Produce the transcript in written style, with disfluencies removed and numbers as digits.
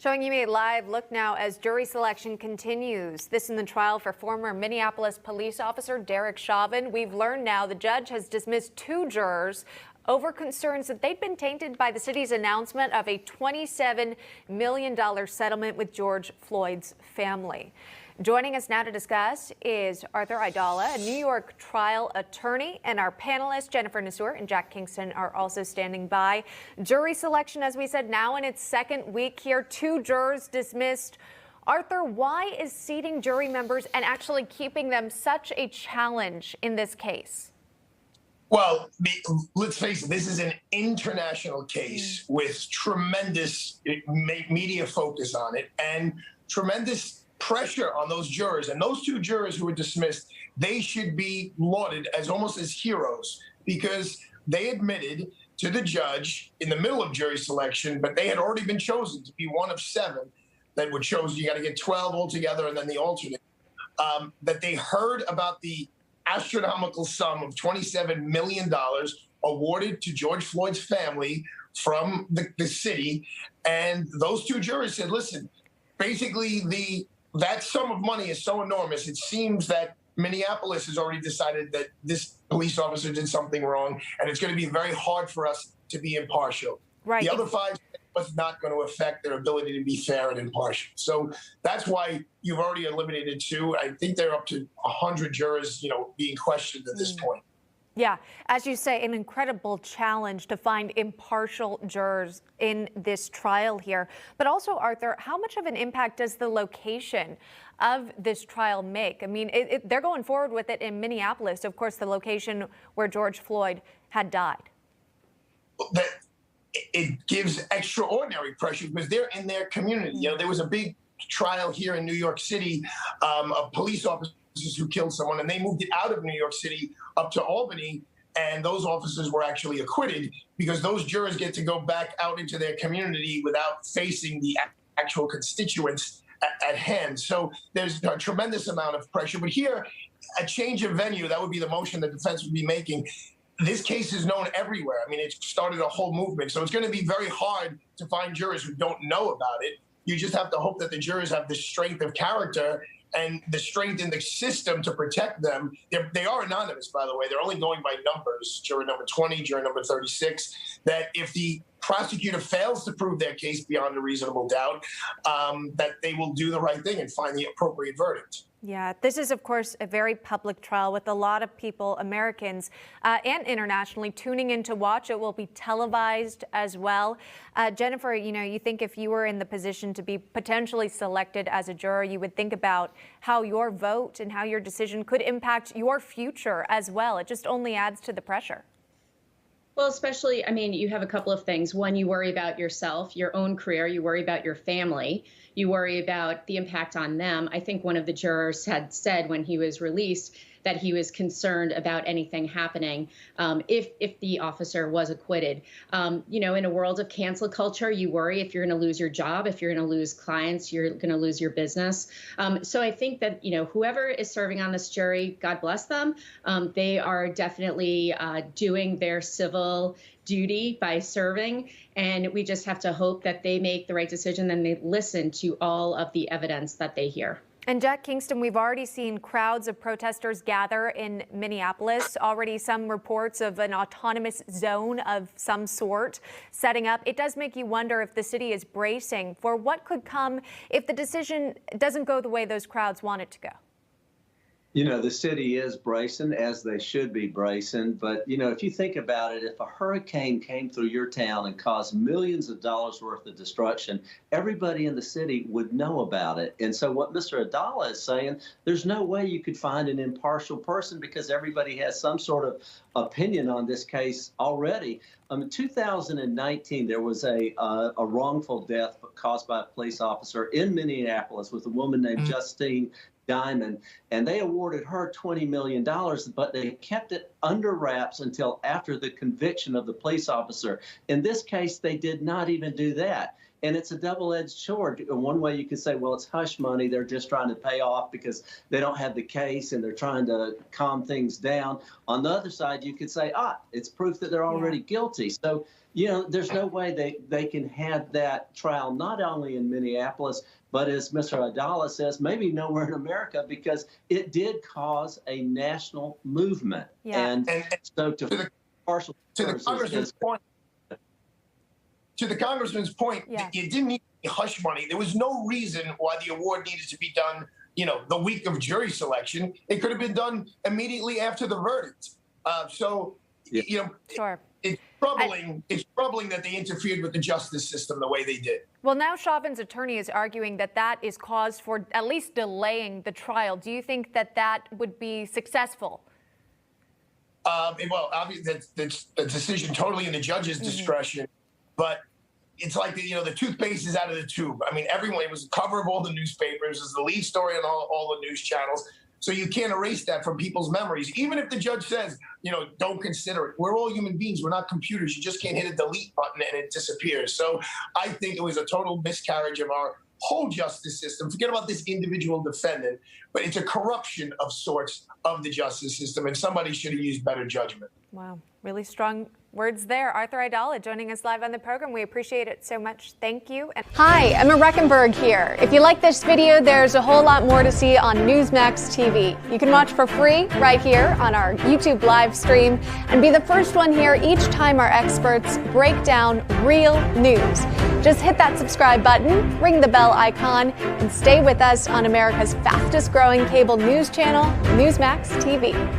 Showing you a live look now as jury selection continues. This in the trial for former Minneapolis police officer Derek Chauvin. We've learned now the judge has dismissed 2 jurors over concerns that they'd been tainted by the city's announcement of a $27 million settlement with George Floyd's family. Joining us now to discuss is Arthur Aidala, a New York trial attorney, and our panelists, Jennifer Nassour and Jack Kingston, are also standing by. Jury selection, as we said, now in its second week here, 2 jurors dismissed. Arthur, why is seating jury members and actually keeping them such a challenge in this case? Well, let's face it, this is an international case with tremendous media focus on it and tremendous pressure on those jurors. And those 2 jurors who were dismissed, they should be lauded as almost as heroes because they admitted to the judge in the middle of jury selection, but they had already been chosen to be one of 7 that were chosen. You got to get 12 altogether and then the alternate, that they heard about the astronomical sum of $27 million awarded to George Floyd's family from the city. And those 2 jurors said, listen, basically that sum of money is so enormous, it seems that Minneapolis has already decided that this police officer did something wrong, and it's going to be very hard for us to be impartial. Right. The other 5 was not going to affect their ability to be fair and impartial. So that's why you've already eliminated 2. I think they're up to 100 jurors, being questioned at this point. Yeah, as you say, an incredible challenge to find impartial jurors in this trial here. But also, Arthur, how much of an impact does the location of this trial make? I mean, they're going forward with it in Minneapolis, of course, the location where George Floyd had died. It gives extraordinary pressure because they're in their community. There was a big trial here in New York City of police officers who killed someone, and they moved it out of New York City up to Albany, and those officers were actually acquitted because those jurors get to go back out into their community without facing the actual constituents at hand. So there's a tremendous amount of pressure. But here, a change of venue, that would be the motion the defense would be making. This case is known everywhere. I mean, it started a whole movement. So it's going to be very hard to find jurors who don't know about it. You just have to hope that the jurors have the strength of character and the strength in the system to protect them. They are anonymous, by the way. They're only going by numbers, juror number 20, juror number 36, that if the prosecutor fails to prove their case beyond a reasonable doubt, that they will do the right thing and find the appropriate verdict. Yeah, this is, of course, a very public trial with a lot of people, Americans and internationally, tuning in to watch. It will be televised as well. Jennifer, you think if you were in the position to be potentially selected as a juror, you would think about how your vote and how your decision could impact your future as well. It just only adds to the pressure. Well, especially, I mean, you have a couple of things. One, you worry about yourself, your own career. You worry about your family. You worry about the impact on them. I think one of the jurors had said when he was released that he was concerned about anything happening if the officer was acquitted. In a world of cancel culture, you worry if you're going to lose your job, if you're going to lose clients, you're going to lose your business. So I think that, whoever is serving on this jury, God bless them. They are definitely doing their civil duty by serving. And we just have to hope that they make the right decision and they listen to all of the evidence that they hear. And Jack Kingston, we've already seen crowds of protesters gather in Minneapolis, already some reports of an autonomous zone of some sort setting up. It does make you wonder if the city is bracing for what could come if the decision doesn't go the way those crowds want it to go. The city is bracing, as they should be bracing. But, if you think about it, if a hurricane came through your town and caused millions of dollars worth of destruction, everybody in the city would know about it. And so what Mr. Aidala is saying, there's no way you could find an impartial person because everybody has some sort of opinion on this case already. In 2019, there was a wrongful death caused by a police officer in Minneapolis with a woman named Justine Diamond, and they awarded her $20 million, but they kept it under wraps until after the conviction of the police officer. In this case, they did not even do that. And it's a double-edged sword. In one way, you could say, well, it's hush money. They're just trying to pay off because they don't have the case and they're trying to calm things down. On the other side, you could say, it's proof that they're already guilty. So, there's no way they can have that trial not only in Minneapolis, but as Mr. Aidala says, maybe nowhere in America, because it did cause a national movement. Yeah. And so to the congressman's point, you didn't need hush money. There was no reason why the award needed to be done, the week of jury selection. It could have been done immediately after the verdict. Sure. It's troubling. It's troubling that they interfered with the justice system the way they did. Well, now Chauvin's attorney is arguing that is cause for at least delaying the trial. Do you think that would be successful? Well, obviously, that's a decision totally in the judge's discretion. But it's like the toothpaste is out of the tube. I mean, it was the cover of all the newspapers. It was the lead story on all the news channels. So you can't erase that from people's memories. Even if the judge says, don't consider it. We're all human beings. We're not computers. You just can't hit a delete button and it disappears. So I think it was a total miscarriage of our whole justice system. Forget about this individual defendant, but it's a corruption of sorts of the justice system, and somebody should have used better judgment. Wow, really strong words there. Arthur Aidala joining us live on the program. We appreciate it so much. Thank you. Hi, Emma Rechenberg here. If you like this video, there's a whole lot more to see on Newsmax TV. You can watch for free right here on our YouTube live stream and be the first one here each time our experts break down real news. Just hit that subscribe button, ring the bell icon, and stay with us on America's fastest growing cable news channel, Newsmax TV.